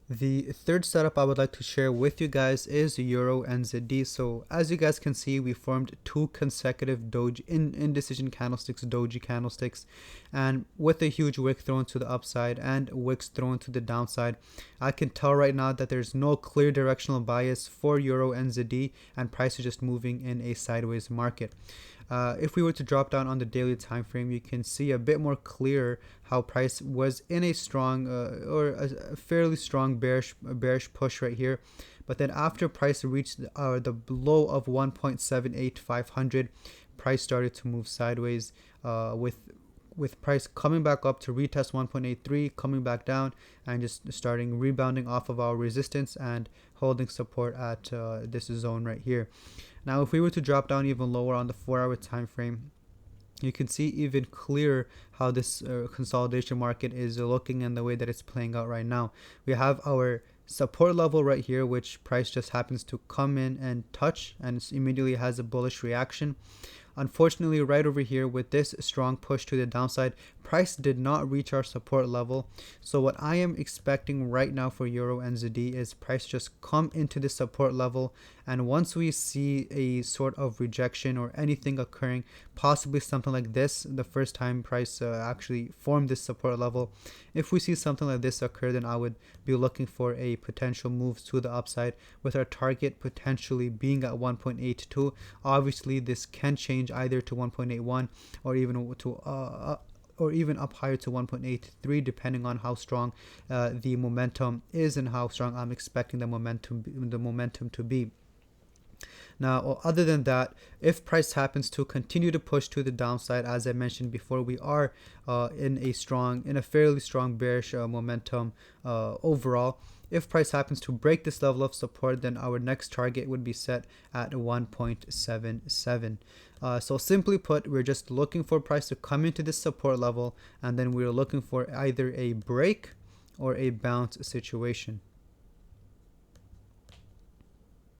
The third setup I would like to share with you guys is EURNZD. So as you guys can see, we formed two consecutive doji indecision candlesticks, doji candlesticks, and with a huge wick thrown to the upside and wicks thrown to the downside. I can tell right now that there's no clear directional bias for EURNZD, and price is just moving in a sideways market. If we were to drop down on the daily time frame, you can see a bit more clear how price was in a strong or a fairly strong bearish push right here. But then after price reached the low of 1.78500, price started to move sideways with price coming back up to retest 1.83, coming back down, and just starting rebounding off of our resistance and holding support at this zone right here. Now if we were to drop down even lower on the 4-hour time frame, you can see even clearer how this consolidation market is looking and the way that it's playing out right now. We have our support level right here, which price just happens to come in and touch, and immediately has a bullish reaction. Unfortunately, right over here with this strong push to the downside, price did not reach our support level. So what I am expecting right now for EURNZD is price just come into this support level, and once we see a sort of rejection or anything occurring, possibly something like this, the first time price actually formed this support level, if we see something like this occur, then I would be looking for a potential move to the upside, with our target potentially being at 1.82. Obviously this can change either to 1.81 or even to or even up higher to 1.83, depending on how strong the momentum is and how strong I'm expecting the momentum to be. Now, other than that, if price happens to continue to push to the downside, as I mentioned before, we are in a fairly strong bearish momentum overall. If price happens to break this level of support, then our next target would be set at 1.77. So simply put, we're just looking for price to come into this support level, and then we're looking for either a break or a bounce situation.